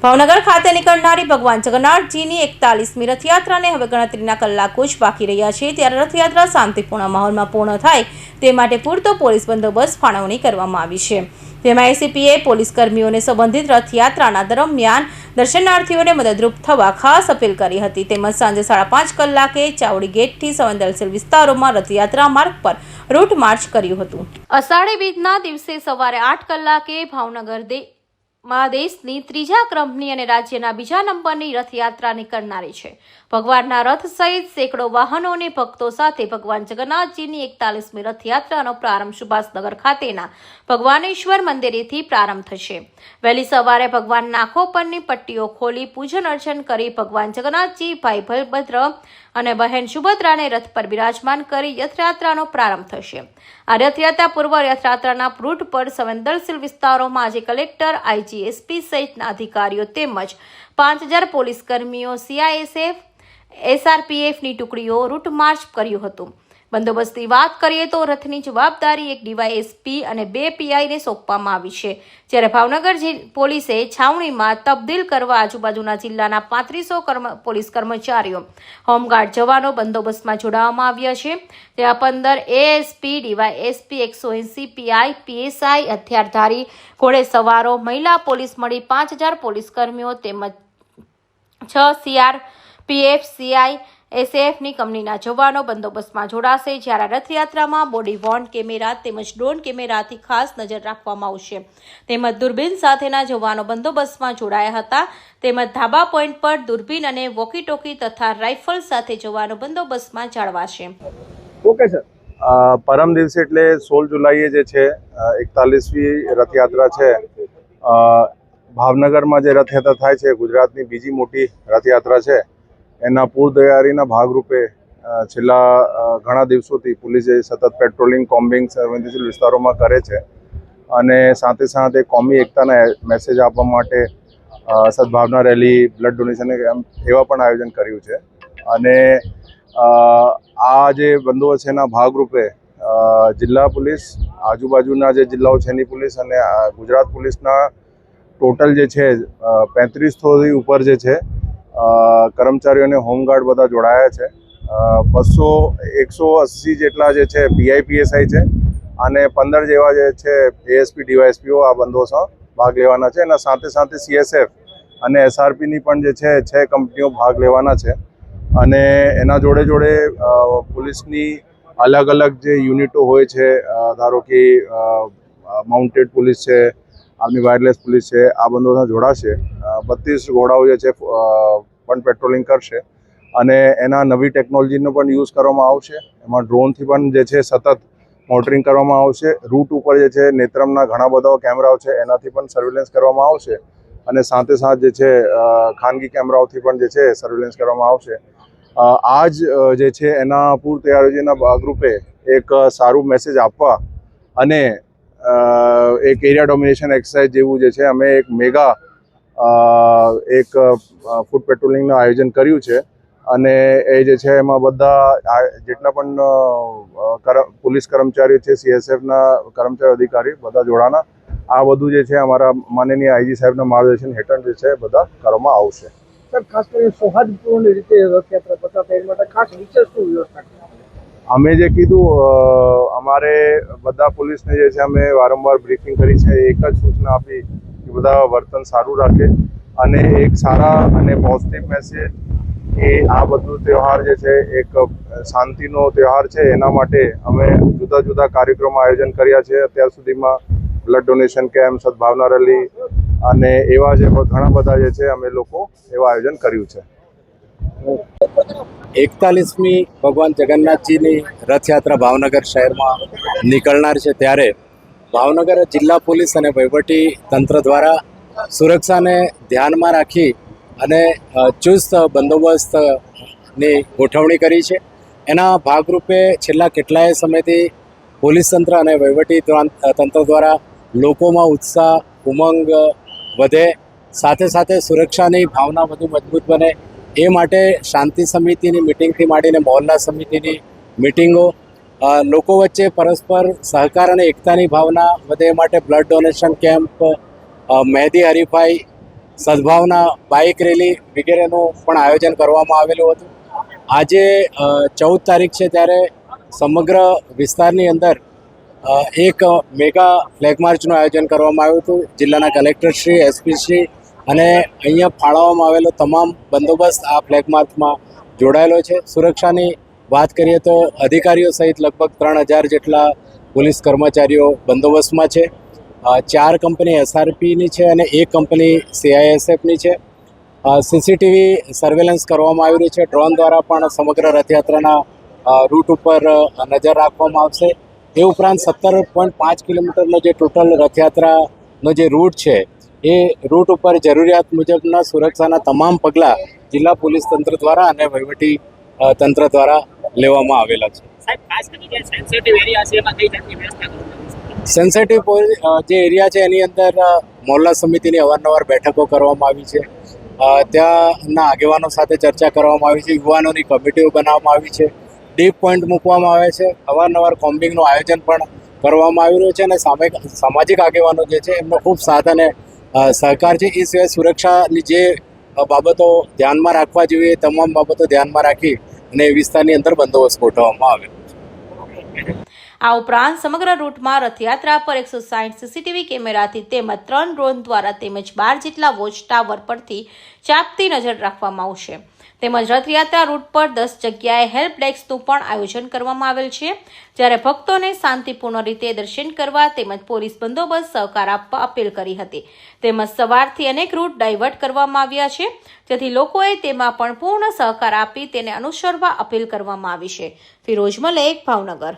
ભાવનગર ખાતે નીકળનારી ભગવાન જગન્નાથજીની 41મી રથયાત્રાને હવે ગણતરીના કલાકો જ બાકી રહ્યા છે, ત્યારે રથયાત્રા શાંતિપૂર્ણ માહોલમાં પૂર્ણ થાય તે માટે પૂરતો પોલીસ બંદોબસ્ત ફાળવણી કરવામાં આવી છે। તેમાં એસીપીએ પોલીસ કર્મીઓને સંબંધિત રથયાત્રાના દરમિયાન દર્શનાર્થીઓને મદદરૂપ થવા ખાસ અપીલ કરી હતી। તેમજ સાંજે 5:30 કલાકે ચાવડી ગેટથી સંવેદનશીલ વિસ્તારોમાં રથયાત્રા માર્ગ પર રૂટ માર્ચ કર્યું હતું। અષાઢી બીજના દિવસે સવારે 8 કલાકે ભાવનગર દેશની ત્રીજા ક્રમની અને રાજ્યના બીજા નંબરની રથયાત્રા નીકળનારી છે। ભગવાનના રથ સહિત સેંકડો વાહનો અને ભક્તો સાથે ભગવાન જગન્નાથજીની 41મી રથયાત્રાનો પ્રારંભ સુભાષનગર ખાતેના ભગવાનેશ્વર મંદિરેથી પ્રારંભ થશે। વહેલી સવારે ભગવાનના આંખો પરની પટ્ટીઓ ખોલી પૂજન અર્ચન કરી ભગવાન જગન્નાથજી, ભાઈ બલભદ્ર અને બહેન સુભદ્રાને રથ પર બિરાજમાન કરી રથયાત્રાનો પ્રારંભ થશે। આ રથયાત્રા પૂર્વ રથયાત્રાના રૂટ પર સંવેદનશીલ વિસ્તારોમાં આજે કલેક્ટર, આઈજી, એસપી સહિતના અધિકારીઓ તેમજ 5000 પોલીસ કર્મીઓ, સીઆઈએસએફ, એસઆરપીએફની ટુકડીઓ રૂટ માર્ચ કર્યું હતું। બંદોબસ્તની વાત કરીએ તો રથની જવાબદારી એક ડીવાયએસપી અને 2 પીઆઈને સોંપવામાં આવી છે, જ્યારે ભાવનગર પોલીસે છાવણીમાં તબદીલ કરવા આજુબાજુના જિલ્લાના 3500 પોલીસ કર્મચારીઓ, હોમગાર્ડ જવાનો બંદોબસ્તમાં જોડાવવામાં આવ્યા છે। ત્યાં 15 એએસપી, ડીવાયએસપી, 180 પીઆઈ, પીએસઆઈ, હથિયારધારી ઘોડેસવારો, મહિલા પોલીસ મળી 5000 પોલીસ કર્મીઓ તેમજ 6 સીઆરપીએફ, સીઆઈએસએફની કંપનીના જવાનો બંદોબસ્તમાં જોડાશે। જ્યારે રથયાત્રામાં બોડી વોર્ન કેમેરા તેમજ ડ્રોન કેમેરાથી ખાસ નજર રાખવામાં આવશે, તેમજ દૂરબીન સાથેના જવાનો બંદોબસ્તમાં જોડાયા હતા। તેમજ ધાબા પોઈન્ટ પર દૂરબીન અને વોકી ટોકી તથા રાઇફલ સાથે જવાનો બંદોબસ્તમાં જાળવાશે। ઓકે સર, પરમ દિવસે એટલે 16 જુલાઈએ જે છે 41મી રથયાત્રા છે। ભાવનગરમાં જે રથયાત્રા થાય છે ગુજરાતની બીજી મોટી રથયાત્રા છે। એના પૂર્વ તૈયારીના ભાગરૂપે છેલ્લા ઘણા દિવસોથી પોલીસે સતત પેટ્રોલિંગ, કોમ્બિંગ સંવેદનશીલ વિસ્તારોમાં કરે છે અને સાથે સાથે કોમી એકતાના મેસેજ આપવા માટે સદભાવના રેલી, બ્લડ ડોનેશન એવા પણ આયોજન કર્યું છે। અને આ જે બંદોબસ્ત છે એના ભાગરૂપે જિલ્લા પોલીસ, આજુબાજુના જે જિલ્લાઓ છે એની પોલીસ અને ગુજરાત પોલીસના ટોટલ જે છે 3500થી ઉપર જે છે કર્મચારીઓ અને હોમગાર્ડ બધા જોડાયા છે। 180 જેટલા જે છે પીઆઈપીએસઆઈ છે અને 15 જેવા જે છે એએસપી, ડીવાયએસપીઓ આ બંદોબસ્તમાં ભાગ લેવાના છે। એના સાથે સાથે સીએસએફ અને એસઆરપીની પણ જે છે 6 કંપનીઓ ભાગ લેવાના છે। અને એના જોડે જોડે પોલીસની અલગ અલગ જે યુનિટો હોય છે, ધારો કે માઉન્ટેડ પોલીસ છે, આર્મી વાયરલેસ પોલીસ છે, આ બંદોબસ્તમાં જોડાશે। 32 ઘોડાઓ જે છે પણ પેટ્રોલિંગ કરશે અને એના નવી ટેકનોલોજીનો પણ યુઝ કરવામાં આવશે। એમાં ડ્રોનથી પણ જે છે સતત મોનિટરિંગ કરવામાં આવશે। રૂટ ઉપર જે છે નેત્રમના ઘણા બધા કેમેરાઓ છે એનાથી પણ સર્વેલન્સ કરવામાં આવશે અને સાથે સાથે જે છે ખાનગી કેમેરાઓથી પણ જે છે સર્વેલન્સ કરવામાં આવશે। આજ જે છે એના પૂર્વ તૈયારીના ભાગરૂપે એક સારું મેસેજ આપવા અને એક એરિયા ડોમિનેશન એક્સરસાઇઝ જેવું જે છે અમે એક મેગા એક ફૂટ પેટ્રોલિંગનું આયોજન કર્યું છે અને એ જે છે એમાં બધા જેટલા પણ પોલીસ કર્મચારીઓ છે, સીએસએફના કર્મચારી અધિકારી બધા જોડાના। આ બધું જે છે અમારા માનનીય આઈજી સાહેબના માર્ગદર્શન હેઠળ જે છે બધા કરવામાં આવશે। સર, ખાસ કરીને સૌહાર્દપૂર્ણ રીતે રથયાત્રા પસાર થાય માટે ખાસ વિશેષ શું વ્યવસ્થા? અમે જે કીધું, અમારે બધા પોલીસને જે છે અમે વારંવાર બ્રીફિંગ કરી છે, એક જ સૂચના આપી કે બધા વર્તન સારું રાખે અને એક સારા અને પોઝિટિવ મેસેજ કે આ બધું તહેવાર જે છે એક શાંતિનો તહેવાર છે। એના માટે અમે જુદા જુદા કાર્યક્રમો આયોજન કર્યા છે અત્યાર સુધીમાં, બ્લડ ડોનેશન કેમ્પ, સદભાવના રેલી અને એવા જે ઘણા બધા જે છે અમે લોકો એવા આયોજન કર્યું છે। 41મી ભગવાન જગન્નાથજીની રથયાત્રા ભાવનગર શહેરમાં નીકળનાર છે, ત્યારે ભાવનગર જિલ્લા પોલીસ અને વહીવટી તંત્ર દ્વારા સુરક્ષાને ધ્યાનમાં રાખી અને ચુસ્ત બંદોબસ્તની ગોઠવણી કરી છે। એના ભાગરૂપે છેલ્લા કેટલાય સમયથી પોલીસ તંત્ર અને વહીવટી તંત્ર દ્વારા લોકોમાં ઉત્સાહ, ઉમંગ વધે, સાથે સાથે સુરક્ષાની ભાવના વધુ મજબૂત બને એ માટે શાંતિ સમિતિની મિટિંગથી માંડીને મહોલ્લા સમિતિની મિટિંગો, લોકો વચ્ચે પરસ્પર સહકાર અને એકતાની ભાવના વધે એ માટે બ્લડ ડોનેશન કેમ્પ, મહેંદી હરીફાઈ, સદભાવના બાઇક રેલી વગેરેનું પણ આયોજન કરવામાં આવેલું હતું. આજે 14 તારીખ છે ત્યારે સમગ્ર વિસ્તારની અંદર એક મેગા ફ્લેગ માર્ચનું આયોજન કરવામાં આવ્યું હતું. જિલ્લાના કલેક્ટરશ્રી, એસપીશ્રી અને અહીંયા ફાળવવામાં આવેલો તમામ બંદોબસ્ત આ ફ્લેગ માર્ચમાં જોડાયેલો છે. સુરક્ષાની વાત કરીએ તો અધિકારીઓ સહિત લગભગ 3000 જેટલા પોલીસ કર્મચારીઓ બંદોબસ્તમાં છે. 4 કંપની એસઆરપીની છે અને 1 કંપની સીઆઈએસએફની છે. સીસીટીવી સર્વેલન્સ કરવામાં આવી રહ્યું છે. ડ્રોન દ્વારા પણ સમગ્ર રથયાત્રાના રૂટ ઉપર નજર રાખવામાં આવશે. એ ઉપરાંત 17.5 કિલોમીટરનો જે ટોટલ રથયાત્રાનો જે રૂટ છે એ રૂટ ઉપર જરૂરિયાત મુજબના સુરક્ષાના તમામ પગલાં જિલ્લા પોલીસ તંત્ર દ્વારા અને વહીવટી તંત્ર દ્વારા લેવામાં આવેલા છે. સેન્સિટિવ જે એરિયા છે એની અંદર મોહલ્લા સમિતિની અવારનવાર બેઠકો કરવામાં આવી છે. ત્યાંના આગેવાનો સાથે ચર્ચા કરવામાં આવી છે. યુવાનોની કમિટીઓ બનાવવામાં આવી છે. ડીપ પોઈન્ટ મૂકવામાં આવે છે. અવારનવાર કોમ્બિંગનું આયોજન પણ કરવામાં આવી રહ્યું છે અને સામાજિક આગેવાનો જે છે એમનો ખૂબ સાથ અને સહકાર છે. એ સિવાય સુરક્ષાની જે બાબતો ધ્યાનમાં રાખવા જોઈએ એ તમામ બાબતો ધ્યાનમાં રાખી અને એ વિસ્તારની અંદર બંદોબસ્ત ગોઠવવામાં આવ્યો. આ ઉપરાંત સમગ્ર રૂટમાં રથયાત્રા પર 160 સીસીટીવી કેમેરાથી તેમજ 3 ડ્રોન દ્વારા તેમજ 12 જેટલા વોચ ટાવર પરથી ચાંપતી નજર રાખવામાં આવશે. તેમજ રથયાત્રા રૂટ પર 10 જગ્યાએ હેલ્પ ડેસ્કનું પણ આયોજન કરવામાં આવેલ છે, જ્યારે ભક્તોને શાંતિપૂર્ણ રીતે દર્શન કરવા તેમજ પોલીસ બંદોબસ્ત સહકાર આપવા અપીલ કરી હતી. તેમજ સવારથી અનેક રૂટ ડાયવર્ટ કરવામાં આવ્યા છે, જેથી લોકોએ તેમાં પણ પૂર્ણ સહકાર આપી તેને અનુસરવા અપીલ કરવામાં આવી છે. ફિરોઝ મલેક, ભાવનગર.